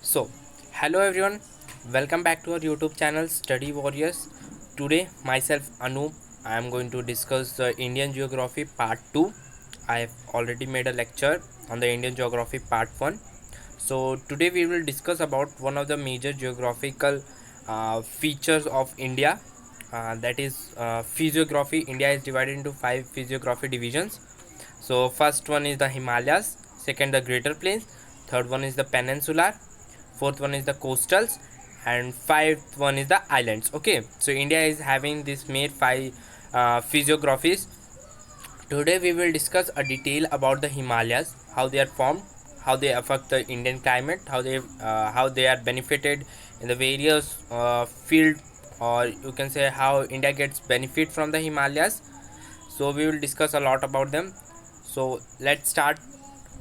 So, hello everyone, welcome back to our YouTube channel Study Warriors. Today, myself Anup, I am going to discuss the Indian Geography Part 2. I have already made a lecture on the Indian Geography Part 1. So, today we will discuss about one of the major geographical features of India, that is physiography. India is divided into 5 physiography divisions. So, first one is the Himalayas, second the Greater Plains, third one is the Peninsular, fourth one is the coastals, and fifth one is the islands. Okay, so India is having this made 5 physiographies. Today we will discuss a detail about the Himalayas, how they are formed, how they affect the Indian climate, how they are benefited in the various field, or you can say how India gets benefit from the Himalayas. So we will discuss a lot about them. So let's start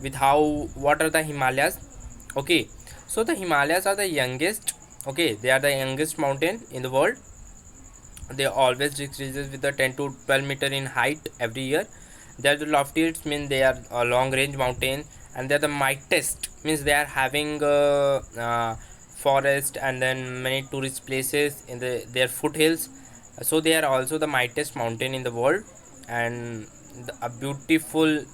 with how what are the Himalayas. Okay, so the Himalayas are the youngest. Okay, they are the youngest mountain in the world. They always decreases with the 10 to 12 meter in height every year. They are the loftiest, means they are a long range mountain, and they are the mightiest, means they are having forest and then many tourist places in their foothills. So they are also the mightiest mountain in the world, and a beautiful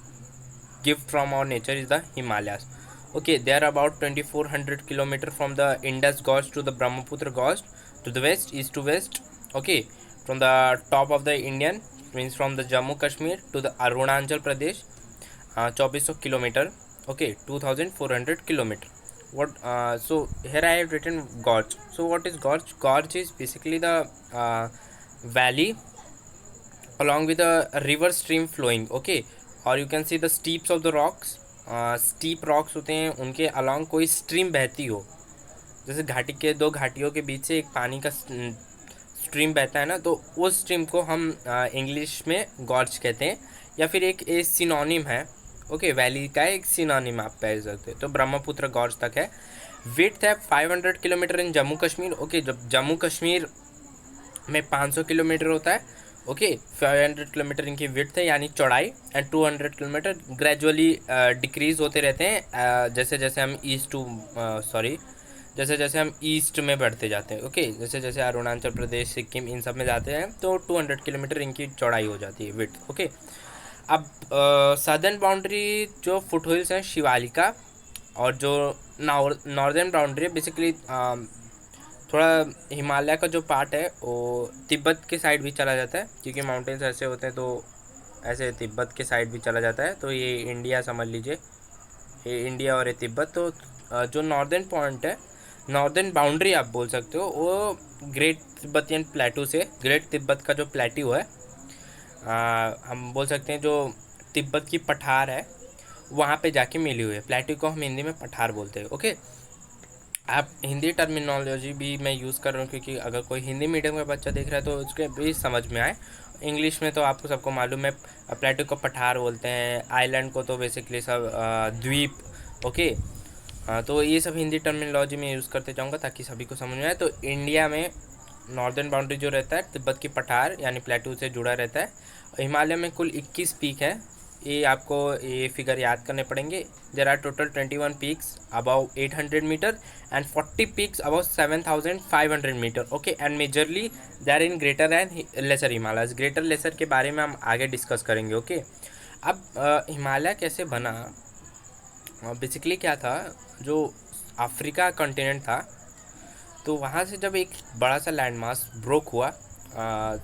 gift from our nature is the Himalayas. Okay, they are about 2400 kilometer from the Indus Gorge to the Brahmaputra Gorge to the west, east to west. Okay, from the top of the Indian, means from the Jammu Kashmir to the Arunachal Pradesh, 2400 kilometer. Okay, 2400 kilometer. What? So here I have written gorge. So what is gorge? Gorge is basically the valley along with a river stream flowing. Okay, और you can see the steeps of the rocks. Steep rocks होते हैं, उनके along कोई stream बहती हो. जैसे घाटी के दो घाटियों के बीच से एक पानी का स्ट्रीम बहता है ना, तो उस स्ट्रीम को हम इंग्लिश में गॉर्ज कहते हैं, या फिर एक सिनोनिम है. ओके, वैली का एक सिनोनिम आप कह सकते हैं. तो ब्रह्मपुत्र गॉर्ज तक है. विड्थ है 500 किलोमीटर इन जम्मू कश्मीर. ओके, जब जम्मू कश्मीर में 500 किलोमीटर होता है. ओके, 500 किलोमीटर इनकी विड्थ है, यानी चौड़ाई. एंड 200 किलोमीटर ग्रेजुअली डिक्रीज होते रहते हैं जैसे जैसे हम जैसे जैसे हम ईस्ट में बढ़ते जाते हैं. ओके, जैसे जैसे अरुणाचल प्रदेश, सिक्किम, इन सब में जाते हैं तो 200 किलोमीटर इनकी चौड़ाई हो जाती है, विड्थ. ओके, अब सदर्न बाउंड्री जो फुट हिल्स हैं शिवालिका, और जो नॉर्दर्न बाउंड्री है बेसिकली थोड़ा हिमालय का जो पार्ट है वो तिब्बत के साइड भी चला जाता है, क्योंकि माउंटेन्स ऐसे होते हैं तो ऐसे तिब्बत के साइड भी चला जाता है. तो ये इंडिया समझ लीजिए, ये इंडिया और ये तिब्बत. तो जो नॉर्दर्न पॉइंट है, नॉर्दर्न बाउंड्री आप बोल सकते हो, वो ग्रेट तिब्बतियन प्लेटू से, ग्रेट तिब्बत का जो प्लेट्यू है, हम बोल सकते हैं जो तिब्बत की पठार है वहाँ पे जाके मिली हुई है. प्लेट्यू को हम हिंदी में पठार बोलते हैं. ओके, आप हिंदी टर्मिनोलॉजी भी मैं यूज़ कर रहा हूँ, क्योंकि अगर कोई हिंदी मीडियम का बच्चा देख रहा है तो उसके भी समझ में आए. इंग्लिश में तो आपको सबको मालूम है, प्लेटो को पठार बोलते हैं, आइलैंड को तो बेसिकली सब द्वीप. ओके, तो ये सब हिंदी टर्मिनोलॉजी में यूज़ करते जाऊँगा ताकि सभी को समझ में आए. तो इंडिया में नॉर्दर्न बाउंड्री जो रहता है तिब्बत की पठार यानी प्लेटू से जुड़ा रहता है. हिमालय में कुल 21 पीक है. ये आपको ये फिगर याद करने पड़ेंगे. There are total 21 peaks above 800 metre and 40 peaks above 7500 metre. Okay, and majorly they are in greater and lesser Himalayas. Greater lesser के बारे में हम आगे डिस्कस करेंगे. ओके, अब हिमालय कैसे बना. बेसिकली क्या था, जो अफ्रीका कॉन्टिनेंट था, तो वहाँ से जब एक बड़ा सा लैंड मास ब्रोक हुआ,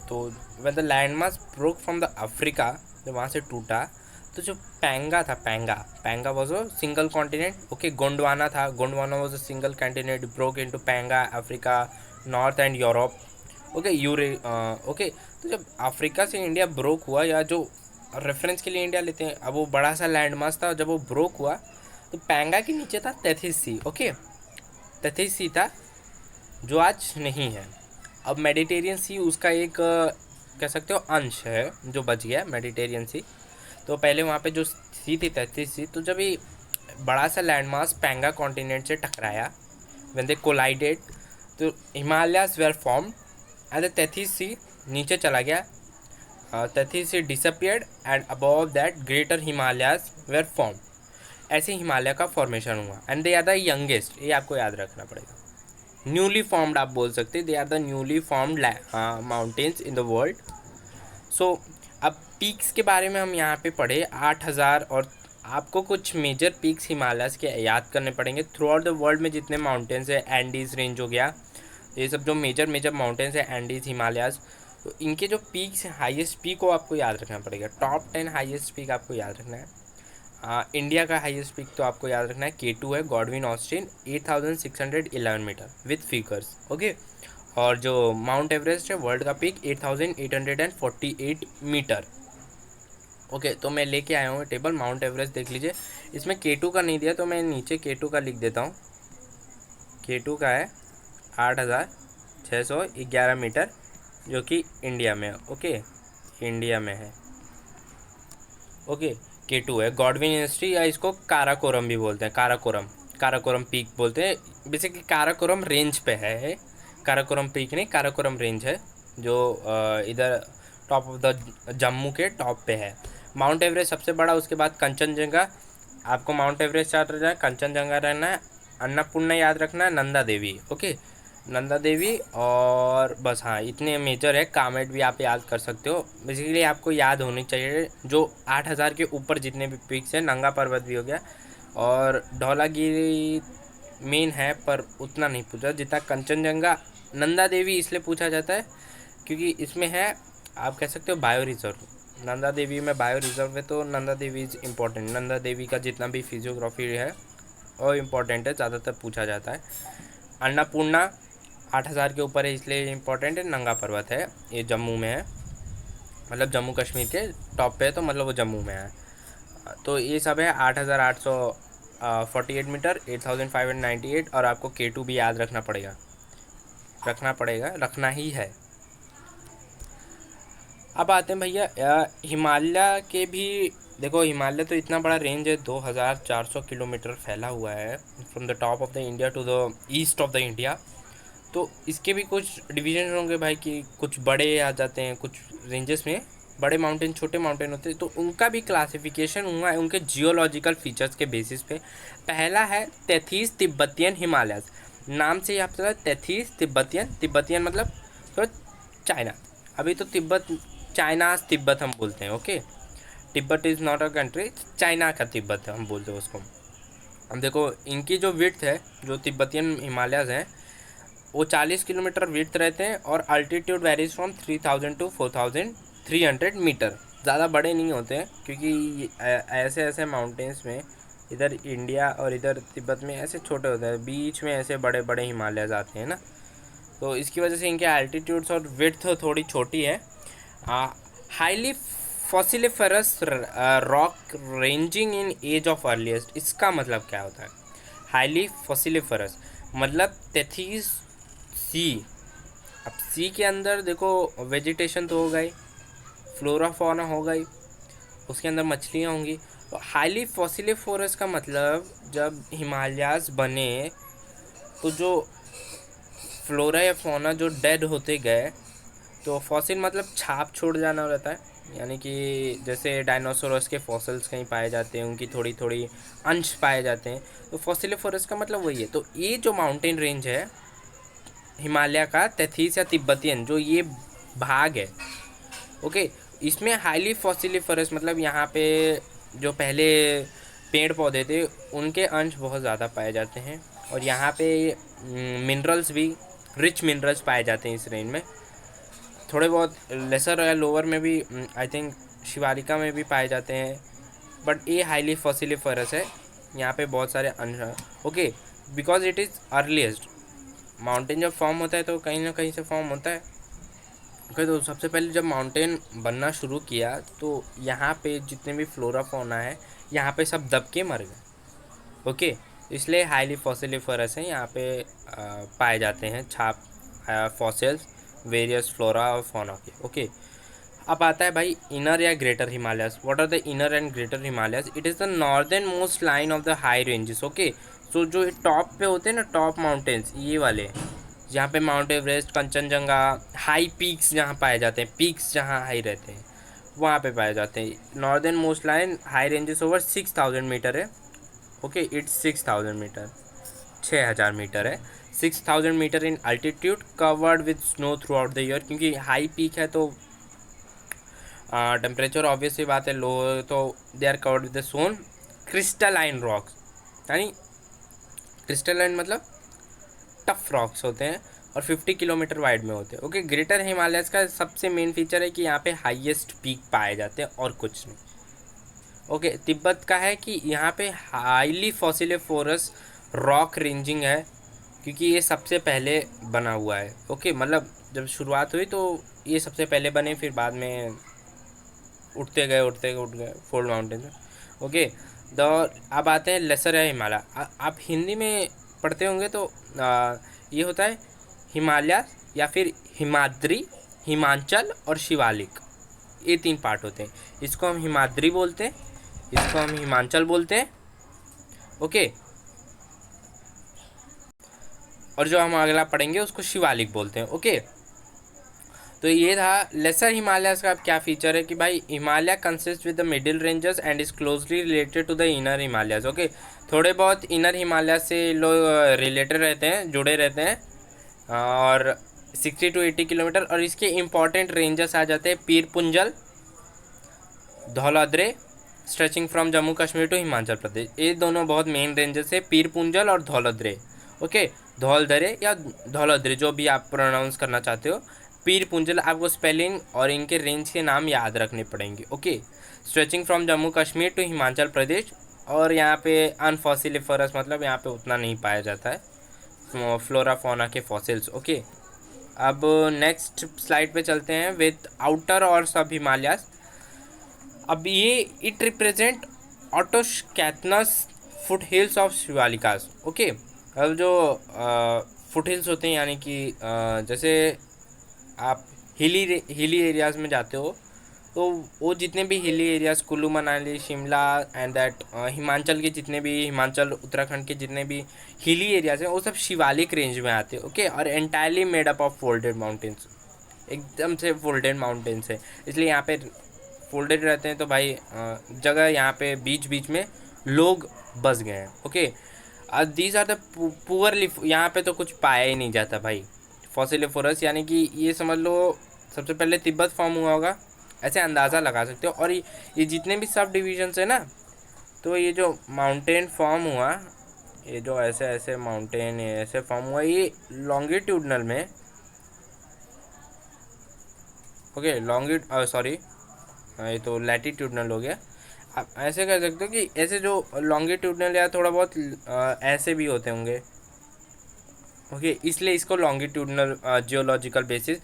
तो when the land mass broke from the Africa, जब वहाँ से टूटा, तो जो पैंगा था, Pangaea was a single continent. Okay, Gondwana था, Gondwana was a single continent, broke into Pangaea, Africa, north and Europe. Okay, okay, तो जब अफ्रीका से इंडिया ब्रोक हुआ, या जो रेफरेंस के लिए इंडिया लेते हैं, अब वो बड़ा सा लैंड मास था, जब वो ब्रोक हुआ तो पैंगा के नीचे था तैथिस सी. ओके, तैथिस सी था जो आज नहीं है. अब मेडिटेरियन सी उसका एक कह सकते हो अंश है जो बच गया, मेडिटेरियन सी. तो पहले वहाँ पे जो सी थी तैथिस सी, तो जब ये बड़ा सा लैंड मास पैंगा कॉन्टिनेंट से टकराया, व्हेन दे कोलाइडेड, तो Himalayas were formed and the Tethys sea नीचे चला गया. Tethys sea disappeared and above that greater Himalayas were formed. ऐसे हिमालय का फॉर्मेशन हुआ। And they are the youngest, ये आपको याद रखना पड़ेगा। न्यूली फॉर्म्ड आप बोल सकते हैं, they are the newly formed mountains in the world. So अब पीक्स के बारे में हम यहाँ पे पढ़े 8,000, और आपको कुछ मेजर पीक्स हिमालयस के याद करने पड़ेंगे। थ्रू आउट द वर्ल्ड में जितने माउंटेन्स है, एंडीज़ रेंज हो गया, ये सब जो मेजर मेजर माउंटेन्स है, एंडीज़, हिमालयाज़, तो इनके जो पीक्स हैं, हाईएस्ट पीक को आपको याद रखना पड़ेगा। टॉप 10 हाईएस्ट पीक आपको याद रखना है। इंडिया का हाईएस्ट पीक तो आपको याद रखना है, K2 है, Godwin Austen, 8,611 metre with figures, okay. और जो माउंट एवरेस्ट है, वर्ल्ड का पीक 8,848 मीटर, ओके। तो मैं लेके आया हूँ टेबल, माउंट एवरेस्ट देख लीजिए। इसमें K2 का नहीं दिया तो मैं नीचे K2 का लिख देता हूँ। K2 का है 8,611 मीटर, जो कि इंडिया में है, ओके, इंडिया में है, ओके। K2 है। गॉडविन यूनिवर्सिटी, या इसको काराकोरम भी बोलते हैं, काराकोरम पीक बोलते हैं। बेसिकली काराकोरम रेंज पे है, काराकोरम पीक नहीं, काराकोरम रेंज है, जो इधर टॉप ऑफ द जम्मू के टॉप पे है। माउंट एवरेस्ट सबसे बड़ा, उसके बाद कंचनजंगा। आपको माउंट एवरेस्ट याद रहना है, कंचनजंगा रहना है, अन्नपूर्णा याद रखना है, नंदा देवी, ओके, नंदा देवी, और बस हाँ, इतने मेजर है। कामेट भी आप याद कर सकते हो। बेसिकली आपको याद होनी चाहिए जो 8,000 के ऊपर जितने भी पीक्स हैं। नंगा पर्वत भी हो गया, और धौलागिरी मेन है, पर उतना नहीं पूछा जितना कंचनजंगा। नंदा देवी इसलिए पूछा जाता है क्योंकि इसमें है, आप कह सकते हो, बायो रिजर्व। नंदा देवी में बायो रिजर्व है, तो नंदा देवी इज़ इम्पॉर्टेंट। नंदा देवी का जितना भी फिजियोग्राफी है वो इम्पॉर्टेंट है, ज़्यादातर पूछा जाता है। अन्नपूर्णा 8,000 के ऊपर है, इसलिए इम्पॉर्टेंट है। नंगा पर्वत है, ये जम्मू में है, मतलब जम्मू कश्मीर के टॉप पे है, तो मतलब वो जम्मू में है। तो ये सब है 8,848 मीटर, 8,598, और आपको K2 भी याद रखना पड़ेगा, रखना ही है। अब आते हैं भैया हिमालय के भी। देखो, हिमालय तो इतना बड़ा रेंज है, 2,400 किलोमीटर फैला हुआ है, from the top of the India to the east of the India. तो इसके भी कुछ डिवीजन होंगे भाई, कि कुछ बड़े आ जाते हैं, कुछ रेंजेस में बड़े माउंटेन, छोटे माउंटेन होते हैं, तो उनका भी क्लासिफिकेशन हुआ है उनके जियोलॉजिकल फीचर्स के बेसिस पे। पहला है तैतीस तिब्बतियन हिमालयस, नाम से ही आप चला, तैतीस तिब्बतियन मतलब तो चाइना। अभी तो तिब्बत, चाइना तिब्बत हम बोलते हैं, okay. Tibet is not a country, China का तिब्बत हम बोलते हैं उसको। अब देखो, इनकी जो विड्थ है, जो तिब्बतियन हिमालयस हैं, वो 40 किलोमीटर विड्थ रहते हैं, और altitude varies from 3,000 to 4,300 metre. ज़्यादा बड़े नहीं होते हैं, क्योंकि ऐसे ऐसे माउंटेन्स में, इधर इंडिया और इधर तिब्बत में ऐसे छोटे होते हैं, बीच में ऐसे बड़े बड़े हिमालयस आते हैं ना, तो इसकी वजह से इनके एल्टीट्यूड्स और विड्थ थोड़ी छोटी है। Highly fossiliferous rock ranging in age of earliest, इसका मतलब क्या होता है? हाईली फॉसिलिफरस मतलब 33 सी। अब सी के अंदर देखो, वेजिटेशन तो होगा ही, फ्लोरा फौना होगा ही, उसके अंदर मछलियाँ होंगी। तो हाईली फॉसिलिफरस का मतलब, जब हिमालयास बने तो जो फ्लोरा या फौना जो डेड होते गए, तो फॉसिल मतलब छाप छोड़ जाना रहता है, यानी कि जैसे डायनासोरस के फॉसिल्स कहीं पाए जाते हैं, उनकी थोड़ी थोड़ी अंश पाए जाते हैं, तो फॉसिलिफरस का मतलब वही है। तो ये जो माउंटेन रेंज है हिमालय का, तैतीस या तिब्बतियन, जो ये भाग है, ओके, इसमें हाईली फॉसिलिफरस मतलब यहाँ पे जो पहले पेड़ पौधे थे उनके अंश बहुत ज़्यादा पाए जाते हैं, और यहाँ पे मिनरल्स भी, रिच मिनरल्स पाए जाते हैं इस रेंज में। थोड़े बहुत लेसर या लोअर में भी, आई थिंक शिवालिका में भी पाए जाते हैं, बट ये हाईली फॉसिलिफरस है, यहाँ पे बहुत सारे अंश, okay, because it is earliest. Mountain जब फॉर्म होता है तो कहीं ना कहीं से फॉर्म होता है, ओके। तो सबसे पहले जब माउंटेन बनना शुरू किया, तो यहाँ पे जितने भी फ्लोरा फौना है, यहाँ पे सब दब के मर गए, ओके। इसलिए हाईली फॉसिलिफरस है, यहाँ पे पाए जाते हैं छाप, फॉसिल्स, वेरियस फ्लोरा और फौना के, ओके। अब आता है भाई इनर या greater Himalayas. What are the inner and greater Himalayas? It is the northern most line of the high ranges, okay. So जो टॉप पे होते हैं ना, टॉप माउंटेन्स, ये वाले, जहाँ पे mount Everest, Kanchenjunga, high peaks जहाँ पाए जाते हैं, पीक्स जहाँ हाई रहते हैं, वहाँ पे पाए जाते हैं। Northern most line high ranges over 6,000 metre है, ओके, इट्स 6000 मीटर, 6000 मीटर है। 6000 metre in altitude, covered with snow throughout the year, क्योंकि हाई पीक है तो टेम्परेचर ऑब्वियसली बात है लो, तो they are covered with the snow crystalline rocks, यानी crystalline मतलब टफ रॉक्स होते हैं और 50 किलोमीटर वाइड में होते हैं। ओके, ग्रेटर हिमालयस का सबसे मेन फीचर है कि यहाँ पे हाईएस्ट पीक पाए जाते हैं और कुछ नहीं। ओके, तिब्बत का है कि यहाँ पे हाईली फॉसिलिफोरस रॉक रेंजिंग है, क्योंकि ये सबसे पहले बना हुआ है। ओके, मतलब जब शुरुआत हुई तो ये सबसे पहले बने, फिर बाद में उठते गए उठ गए फोल्ड माउंटेन में। ओके, द अब आते हैं लेसर है हिमालय। आप हिंदी में पढ़ते होंगे तो ये होता है हिमालय या फिर हिमाद्री, हिमाचल और शिवालिक, ये 3 पार्ट होते हैं। इसको हम हिमाद्री बोलते हैं, इसको हम हिमाचल बोलते हैं। ओके, और जो हम अगला पढ़ेंगे उसको शिवालिक बोलते हैं। ओके, तो ये था लेसर हिमालयस का। क्या फीचर है कि भाई Himalaya consist with the middle ranges and is closely related to the inner Himalayas. Okay, थोड़े बहुत इनर हिमालय से लोग रिलेटेड रहते हैं, जुड़े रहते हैं, और 60 to 80 किलोमीटर। और इसके इम्पॉर्टेंट रेंजेस आ जाते हैं Pir Panjal, Dhauladhar, stretching from Jammu Kashmir to Himachal Pradesh. ये दोनों बहुत मेन रेंजेस है, पीर पुंजल और धौलाद्रे। ओके, धौलधरे या धौलाद्रे जो भी आप प्रोनाउंस करना चाहते हो। पीर पुंजल आपको स्पेलिंग और इनके रेंज के नाम याद रखने पड़ेंगे। Okay, stretching from Jammu Kashmir to Himachal Pradesh. और यहाँ पे अनफॉसिलिफरस मतलब यहाँ पे उतना नहीं पाया जाता है फ्लोरा फौना के फॉसिल्स। ओके, अब नेक्स्ट स्लाइड पे चलते हैं विद आउटर और सब हिमालयस। अब ये it represent autochthonous foot hills of Shivaliks. Okay, अब जो फुट हिल्स होते हैं, यानी कि जैसे आप हिली एरियाज़ में जाते हो तो वो जितने भी hilly areas, Kullu Manali, Shimla and that Himachal के जितने भी, हिमाचल उत्तराखंड के जितने भी हिली एरियाज़ हैं वो सब शिवालिक रेंज में आते हैं। ओके, और entirely made up of folded mountains, एकदम से फोल्डेड माउंटेन्स है, इसलिए यहाँ पे फोल्डेड रहते हैं। तो भाई जगह यहाँ पे बीच बीच में लोग बस गए हैं। Okay, these are the poorly, यहाँ पे तो कुछ पाया ही नहीं जाता भाई फॉसिलिफोरस, यानी कि ये समझ लो सबसे पहले तिब्बत फॉर्म हुआ होगा, ऐसे अंदाज़ा लगा सकते हो। और ये जितने भी सब डिविजन्स है ना, तो ये जो माउंटेन फॉर्म हुआ, ये जो ऐसे ऐसे माउंटेन ऐसे फॉर्म हुआ, ये लॉन्गिट्यूडनल में, ओके सॉरी ये तो लैटिट्यूडनल हो गया। आप ऐसे कर सकते हो कि ऐसे जो लॉन्गिट्यूडनल या थोड़ा बहुत ऐसे भी होते होंगे। ओके, इसलिए इसको लॉन्गिट्यूडनल जियोलॉजिकल बेसिस,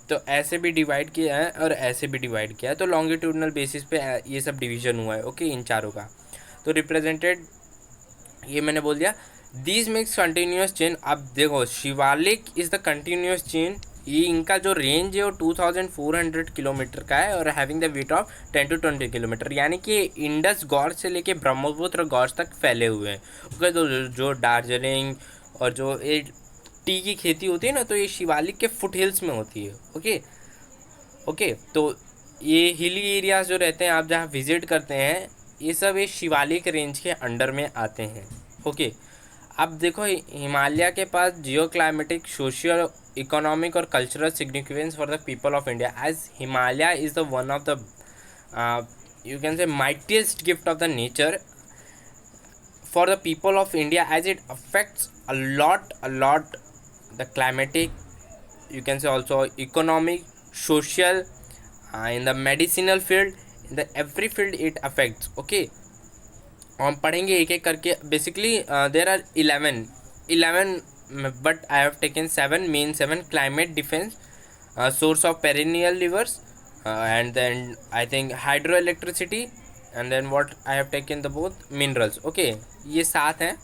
तो ऐसे भी डिवाइड किया है और ऐसे भी डिवाइड किया है, तो लॉन्गिट्यूडनल बेसिस पे ये सब डिवीजन हुआ है। ओके, इन चारों का तो रिप्रेजेंटेड, ये मैंने बोल दिया। This makes continuous chain. अब देखो Shivalik is the continuous chain, ये इनका जो रेंज है वो 2400 किलोमीटर का है और having the weight of 10 to 20 kilometre, यानी कि इंडस गॉर्ज से लेके ब्रह्मपुत्र गॉर्ज तक फैले हुए हैं। ओके, तो जो दार्जिलिंग और जो ये टी की खेती होती है ना, तो ये शिवालिक के फुट हिल्स में होती है। ओके ओके, तो ये हिली एरियाज जो रहते हैं, आप जहाँ विजिट करते हैं, ये सब ये शिवालिक रेंज के अंडर में आते हैं। ओके, अब देखो हिमालय के पास जियो क्लाइमेटिक, सोशियल, इकोनॉमिक और cultural significance for the people of India, as Himalaya is the one of the you can say mightiest gift of the nature for the people of India, as it affects a lot the climatic, you can say also economic, social, in the medicinal field, in the every field it affects. Okay, हम पढ़ेंगे एक एक करके। Basically there are 11 but I have taken 7 climate defence, source of perennial rivers, and then I think hydroelectricity, and then what I have taken the both minerals. Okay, ये 7 हैं,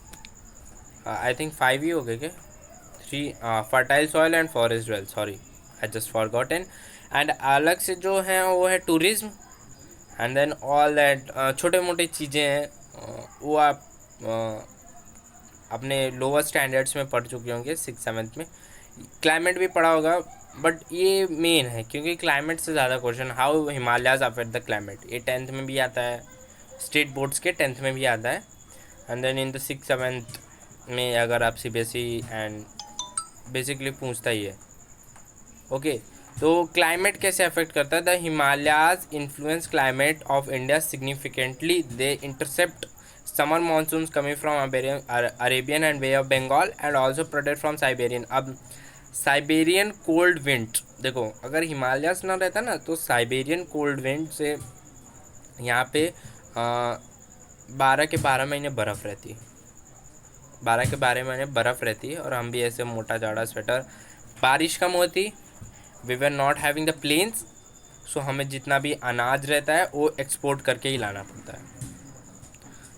I think 5 ही हो गए क्या, 3 fertile soil and forest well, sorry I just forgotten. and अलग से जो हैं वो है tourism, and then all that छोटे मोटे चीज़ें हैं वो आप अपने लोअर स्टैंडर्ड्स में पढ़ चुके होंगे 6th-7th में। क्लाइमेट भी पढ़ा होगा, बट ये मेन है क्योंकि क्लाइमेट से ज़्यादा question, how Himalayas affect the climate, ये 10th में भी आता है, स्टेट बोर्ड्स के 10th में भी आता है। And then in the 6th-7th में अगर आप CBSE एंड बेसिकली पूछता ही है। ओके, तो क्लाइमेट कैसे अफेक्ट करता है? The Himalayas influence climate of India significantly. They intercept summer monsoons coming from Arabian and Bay of Bengal and also protect from Siberian. अब साइबेरियन कोल्ड विंड, देखो अगर हिमालयास ना रहता ना तो साइबेरियन कोल्ड विंड से यहाँ पे 12 के 12 महीने बर्फ़ रहती है, 12 के 12 महीने बर्फ़ रहती है, और हम भी ऐसे मोटा जाड़ा स्वेटर। बारिश कम होती, we were not having the plains, so हमें जितना भी अनाज रहता है वो एक्सपोर्ट करके ही लाना पड़ता है।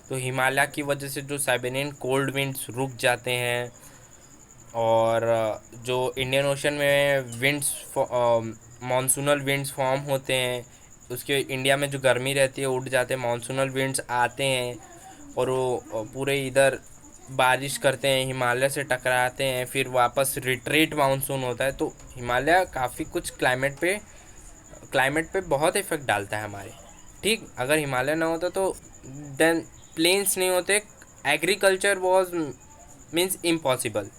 तो हिमालय की वजह से जो साइबेरियन कोल्ड विंड्स रुक जाते हैं, और जो इंडियन ओशन में विंड्स मानसूनल विंड्स फॉर्म होते हैं, उसके इंडिया में जो गर्मी रहती है उठ जाते हैं, मानसूनल विंड्स आते हैं और वो पूरे इधर बारिश करते हैं, हिमालय से टकराते हैं, फिर वापस रिट्रीट मानसून होता है। तो हिमालय काफ़ी कुछ क्लाइमेट पे बहुत इफेक्ट डालता है हमारे। ठीक, अगर हिमालय ना होता तो देन प्लेन्स नहीं होते, agriculture was means impossible.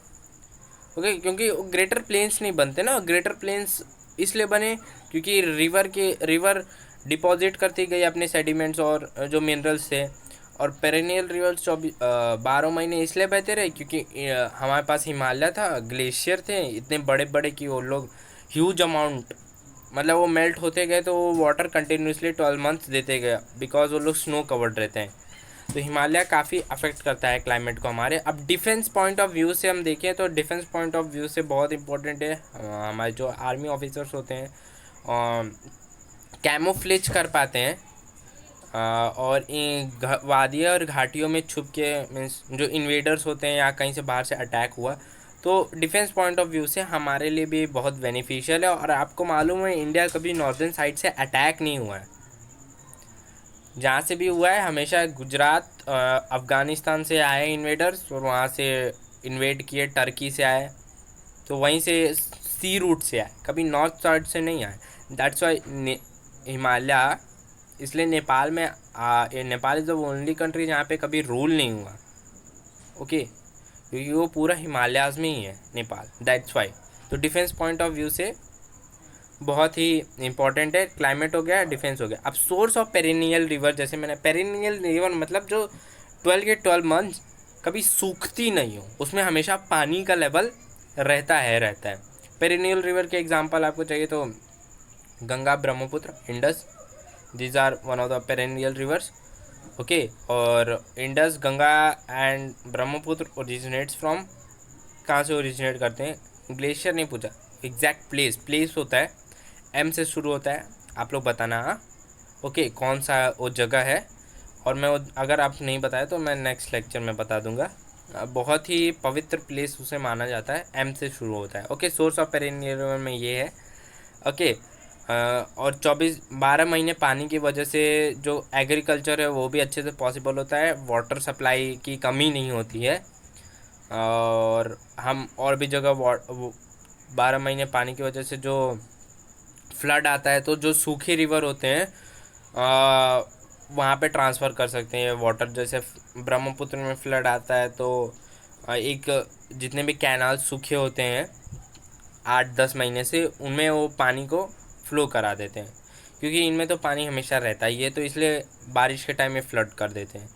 Okay, क्योंकि ग्रेटर प्लेन्स नहीं बनते ना, ग्रेटर प्लेन्स इसलिए बने क्योंकि रिवर डिपॉजिट करती गई अपने सेडिमेंट्स और जो मिनरल्स थे, और पेरेनियल रिवर्स 12 महीने इसलिए बहते रहे क्योंकि हमारे पास हिमालय था, ग्लेशियर थे इतने बड़े बड़े कि वो लोग ह्यूज अमाउंट, मतलब वो मेल्ट होते गए तो वो वाटर कंटिन्यूसली 12 मंथ्स देते गए, बिकॉज वो लोग स्नो कवर्ड रहते हैं। तो हिमालय काफ़ी अफेक्ट करता है क्लाइमेट को हमारे। अब डिफेंस पॉइंट ऑफ व्यू से हम देखें तो डिफेंस पॉइंट ऑफ व्यू से बहुत इंपॉर्टेंट है। हमारे जो आर्मी ऑफिसर्स होते हैं कैमोफ्लेज कर पाते हैं, और इन वादियों और घाटियों में छुप के, मीन्स जो इन्वेडर्स होते हैं या कहीं से बाहर से अटैक हुआ, तो डिफेंस पॉइंट ऑफ व्यू से हमारे लिए भी बहुत बेनिफिशियल है। और आपको मालूम है इंडिया कभी नॉर्दर्न साइड से अटैक नहीं हुआ है, जहाँ से भी हुआ है हमेशा गुजरात अफ़गानिस्तान से आए इन्वेडर्स और वहाँ से इन्वेड किए, टर्की से आए, तो वहीं से सी रूट से आए, कभी नॉर्थ साइड से नहीं आए। दैट्स वाई हिमालय, इसलिए नेपाल में Nepal is the only country जहाँ पे कभी रूल नहीं हुआ। ओके, क्योंकि वो पूरा हिमालयाज में ही है नेपाल, दैट्स वाई। तो डिफेंस पॉइंट ऑफ व्यू से बहुत ही इंपॉर्टेंट है। क्लाइमेट हो गया, डिफेंस हो गया। अब सोर्स ऑफ पेरिनियल रिवर, जैसे मैंने पेरिनियल रिवर मतलब जो 12 के 12 मंथ्स कभी सूखती नहीं हो, उसमें हमेशा पानी का लेवल रहता है। पेरिनियल रिवर के एग्जांपल आपको चाहिए तो Ganga, Brahmaputra, Indus, these are one of the perennial rivers. Okay, और Indus, Ganga and Brahmaputra originates from, कहाँ से ओरिजिनेट करते हैं? ग्लेशियर नहीं पूछा, एग्जैक्ट प्लेस होता है, एम से शुरू होता है, आप लोग बताना। हाँ, ओके, कौन सा वो जगह है, और मैं अगर आप नहीं बताए तो मैं नेक्स्ट लेक्चर में बता दूंगा। बहुत ही पवित्र प्लेस उसे माना जाता है, एम से शुरू होता है। Okay, source of perennial river में ये है। ओके, और 12 महीने पानी की वजह से जो एग्रीकल्चर है वो भी अच्छे से पॉसिबल होता है, वाटर सप्लाई की कमी नहीं होती है, और हम और भी जगह 12 महीने पानी की वजह से जो फ्लड आता है तो जो सूखे रिवर होते हैं वहाँ पे ट्रांसफ़र कर सकते हैं वाटर। जैसे ब्रह्मपुत्र में फ्लड आता है तो एक जितने भी कैनाल सूखे होते हैं 8-10 महीने से, उनमें वो पानी को फ्लो करा देते हैं, क्योंकि इनमें तो पानी हमेशा रहता ही है, तो इसलिए बारिश के टाइम में फ्लड कर देते हैं।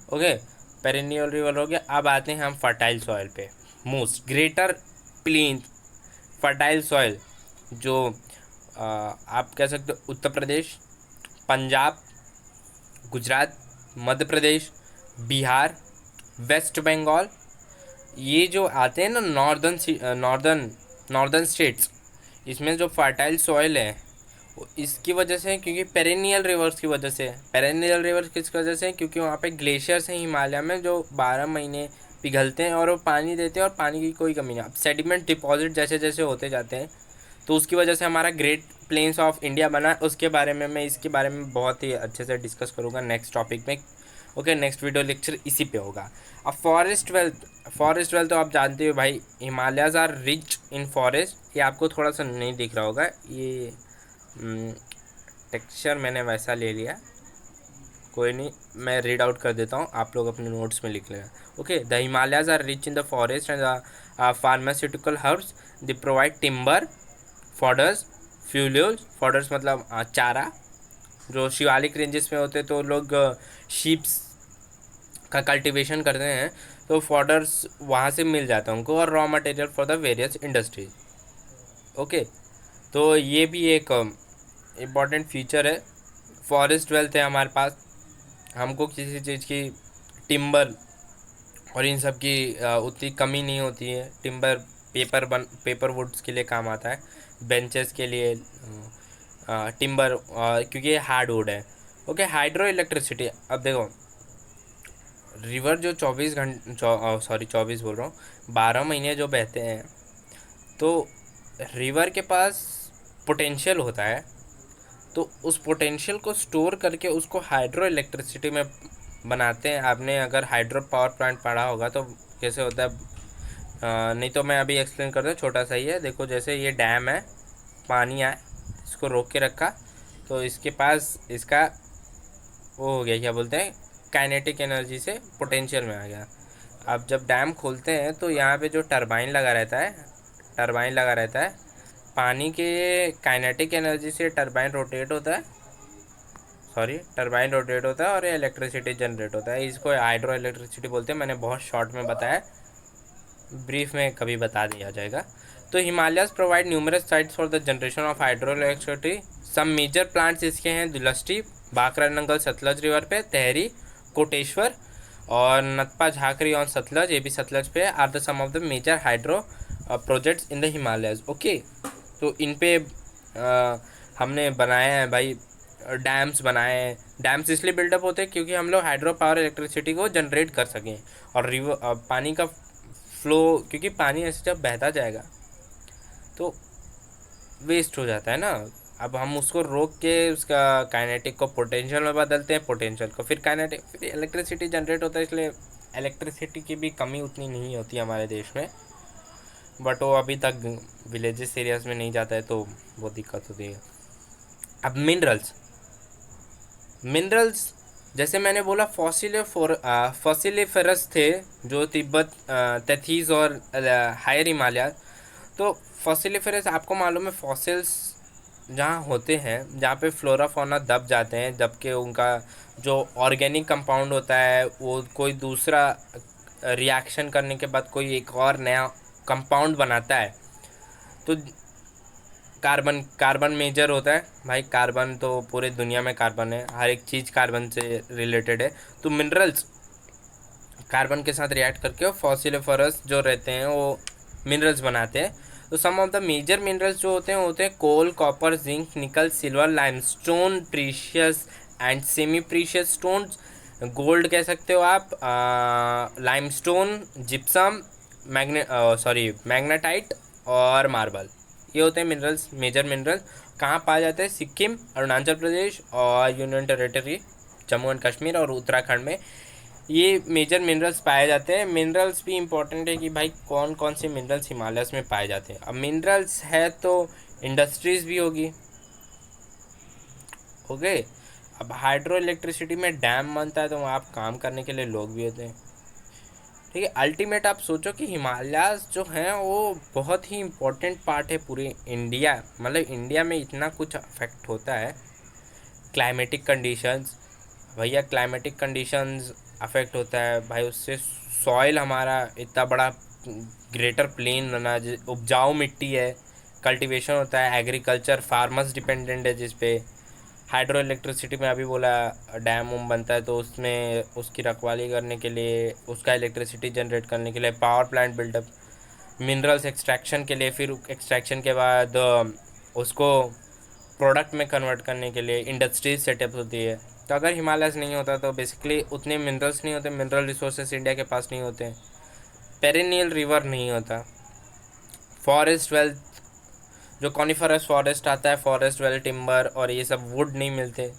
ओके, पेरिनियल रिवर हो गया। अब आते हैं हम फर्टाइल सॉइल पे। Most greater plain fertile soil जो आप कह सकते हो उत्तर प्रदेश, पंजाब, गुजरात, मध्य प्रदेश, बिहार, वेस्ट बंगाल, ये जो आते हैं ना नॉर्दर्न स्टेट्स, इसमें जो फर्टाइल सॉइल है इसकी वजह से, क्योंकि पेरेनियल रिवर्स की वजह से। पेरेनियल रिवर्स किस वजह से? क्योंकि वहाँ पे ग्लेशियर्स हैं हिमालय में जो 12 महीने पिघलते हैं और वो पानी देते हैं और पानी की कोई कमी नहीं। अब सेडिमेंट डिपॉजिट जैसे जैसे होते जाते हैं तो उसकी वजह से हमारा ग्रेट प्लेन्स ऑफ इंडिया बना। उसके बारे में मैं इसके बारे में बहुत ही अच्छे से डिस्कस करूँगा नेक्स्ट टॉपिक में। ओके, नेक्स्ट वीडियो लेक्चर इसी पे होगा। अब फॉरेस्ट वेल्थ तो आप जानते हो भाई, Himalayas are rich in forest. ये आपको थोड़ा सा नहीं दिख रहा होगा, ये टेक्सचर मैंने वैसा ले लिया। कोई नहीं, मैं रीड आउट कर देता हूँ, आप लोग अपने नोट्स में लिख लेना। Okay, the Himalayas are rich in the forest and pharmaceutical herbs, they provide timber, fodders, fuels, fodders मतलब चारा, जो शिवालिक रेंजेस में होते तो लोग शीप्स का कल्टीवेशन करते हैं, तो फॉडर्स वहाँ से मिल जाता है उनको, और raw material for the various industries. Okay, तो ये भी एक इम्पॉर्टेंट फीचर है। फॉरेस्ट वेल्थ है हमारे पास, हमको किसी चीज़ की टिम्बर और इन सब की उतनी कमी नहीं होती है। टिम्बर पेपर वुड्स के लिए काम आता है, बेंचेस के लिए टिम्बर, क्योंकि ये हार्ड वुड है। Okay, hydro electricity. अब देखो, रिवर जो 24 बोल रहा हूँ, 12 महीने जो बहते हैं, तो रिवर के पास पोटेंशियल होता है, तो उस पोटेंशियल को स्टोर करके उसको हाइड्रो इलेक्ट्रिसिटी में बनाते हैं। आपने अगर हाइड्रो पावर प्लांट पढ़ा होगा तो कैसे होता है, नहीं तो मैं अभी एक्सप्लेन कर दूँ, छोटा सा ही है। देखो, जैसे ये डैम है, पानी आए, इसको रोक के रखा, तो इसके पास इसका वो हो गया, क्या बोलते हैं, काइनेटिक एनर्जी से पोटेंशियल में आ गया। अब जब डैम खोलते हैं तो यहाँ पे जो टरबाइन लगा रहता है, पानी के काइनेटिक एनर्जी से टरबाइन रोटेट होता है और ये इलेक्ट्रिसिटी जनरेट होता है। इसको हाइड्रो इलेक्ट्रिसिटी बोलते हैं। मैंने बहुत शॉर्ट में बताया, ब्रीफ में कभी बता दिया जाएगा। तो Himalayas provide numerous sites for the generation of hydro electricity. Some major plants इसके हैं दुलस्टी, बाकरा नंगल सतलज रिवर पे, तहरी, कोटेश्वर और नतपा झाकरी ऑन सतलज, ये भी सतलज पे, are the some of the major hydro projects in the Himalayas. Okay, तो इन पे हमने बनाए हैं भाई, डैम्स बनाए हैं। डैम्स इसलिए बिल्डअप होते हैं क्योंकि हम लोग हाइड्रो पावर इलेक्ट्रिसिटी को जनरेट कर सकें, और रिवर पानी का फ्लो, क्योंकि पानी ऐसे जब बहता जाएगा तो वेस्ट हो जाता है ना। अब हम उसको रोक के उसका काइनेटिक को पोटेंशियल में बदलते हैं, पोटेंशियल को फिर काइनेटिक, फिर इलेक्ट्रिसिटी जनरेट होता है। इसलिए इलेक्ट्रिसिटी की भी कमी उतनी नहीं होती हमारे देश में, बट वो अभी तक विलेजेस एरियाज में नहीं जाता है, तो वो दिक्कत होती है। अब मिनरल्स जैसे मैंने बोला, फॉसिलिफेरस थे जो तिब्बत, तैथीस और हायर हिमालय। तो फॉसिलिफेरस आपको मालूम है, फॉसिल्स जहाँ होते हैं, जहाँ पे फ्लोरा फौना दब जाते हैं, जबकि उनका जो ऑर्गेनिक कंपाउंड होता है वो कोई दूसरा रिएक्शन करने के बाद कोई एक और नया कंपाउंड बनाता है। तो कार्बन मेजर होता है भाई। कार्बन तो पूरे दुनिया में कार्बन है, हर एक चीज़ कार्बन से रिलेटेड है। तो मिनरल्स कार्बन के साथ रिएक्ट करके फॉसिलिफरस जो रहते हैं वो मिनरल्स बनाते हैं। तो सम ऑफ द मेजर मिनरल्स जो होते हैं कोल, कॉपर, जिंक, निकल, silver, limestone, precious and semi precious stones, gold कह सकते हो आप, लाइमस्टोन, जिप्सम, मैग्नेटाइट और मार्बल। ये होते हैं मिनरल्स, मेजर मिनरल। कहाँ पाए जाते हैं? सिक्किम, अरुणाचल प्रदेश और union territory Jammu and Kashmir और उत्तराखंड में ये मेजर मिनरल्स पाए जाते हैं। मिनरल्स भी इम्पोर्टेंट है कि भाई कौन कौन से मिनरल्स हिमालयस में पाए जाते हैं। अब मिनरल्स है तो इंडस्ट्रीज़ भी होगी। ओके, अब हाइड्रो इलेक्ट्रिसिटी में डैम बनता है तो वहाँ आप काम करने के लिए लोग भी होते हैं। ठीक है, अल्टीमेट आप सोचो कि हिमालयाज जो हैं वो बहुत ही इम्पोर्टेंट पार्ट है पूरे इंडिया, मतलब इंडिया में इतना कुछ अफेक्ट होता है। क्लाइमेटिक कंडीशंस, भैया क्लाइमेटिक कंडीशंस अफेक्ट होता है भाई, उससे सॉइल हमारा इतना बड़ा ग्रेटर प्लेन बना, उपजाऊ मिट्टी है, कल्टीवेशन होता है, एग्रीकल्चर, फार्मर्स डिपेंडेंट है जिस पे। हाइड्रो इलेक्ट्रिसिटी में अभी बोला डैम वूम बनता है तो उसमें उसकी रखवाली करने के लिए, उसका इलेक्ट्रिसिटी जनरेट करने के लिए power plant buildup, minerals extraction के लिए, फिर एक्सट्रैक्शन के बाद उसको प्रोडक्ट में कन्वर्ट करने के लिए इंडस्ट्रीज सेटअप होती है। तो अगर हिमालयस नहीं होता तो बेसिकली उतने मिनरल्स नहीं होते, मिनरल रिसोर्सेस इंडिया के पास नहीं होते, पेरिनियल रिवर नहीं होता, फॉरेस्ट वेल्थ जो कॉनिफरस फॉरेस्ट आता है, फॉरेस्ट वेल, टिम्बर और ये सब वुड नहीं मिलते,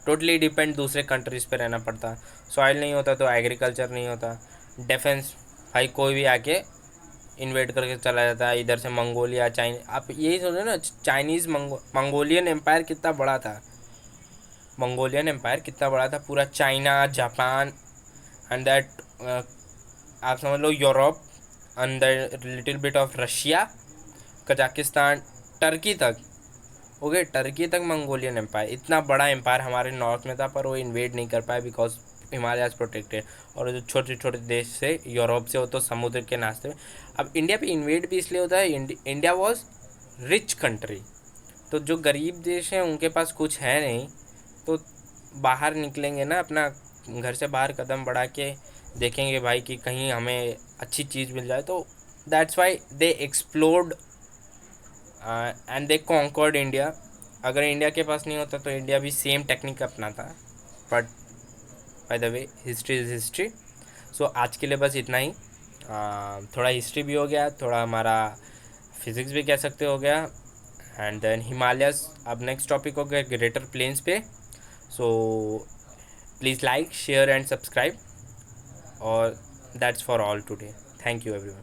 टोटली डिपेंड दूसरे कंट्रीज़ पे रहना पड़ता। सॉइल नहीं होता तो एग्रीकल्चर नहीं होता। डिफेंस, भाई कोई भी आके इन्वेट करके चला जाता है, इधर से मंगोलिया, चाइना। आप यही सोचो ना, चाइनीज़ मंगोलियन एम्पायर कितना बड़ा था, मंगोलियन एम्पायर कितना बड़ा था, पूरा चाइना, जापान एंड दैट आप समझ लो Europe and the little bit of Russia, Kazakhstan, Turkey तक। ओके, टर्की तक मंगोलियन एम्पायर, इतना बड़ा एम्पायर हमारे नॉर्थ में था, पर वो इन्वेड नहीं कर पाए बिकॉज हिमालयाज प्रोटेक्टेड। और जो छोटे छोटे देश से यूरोप से, वो तो समुद्र के नाश्ते में। अब इंडिया पे इन्वेड भी इसलिए होता है, इंडिया वॉज रिच कंट्री, तो जो गरीब देश हैं उनके पास कुछ है नहीं, तो बाहर निकलेंगे ना, अपना घर से बाहर कदम बढ़ा के देखेंगे भाई कि कहीं हमें अच्छी चीज़ मिल जाए, तो that's why they explored and they conquered India. अगर इंडिया के पास नहीं होता तो इंडिया भी सेम टेक्निक अपनाता, but by the way history is history. So आज के लिए बस इतना ही। थोड़ा हिस्ट्री भी हो गया, थोड़ा हमारा फिज़िक्स भी कह सकते हो गया, एंड देन हिमालयस। अब नेक्स्ट टॉपिक हो गया ग्रेटर प्लेन्स पे। So please like, share and subscribe, और that's for all today. Thank you everyone.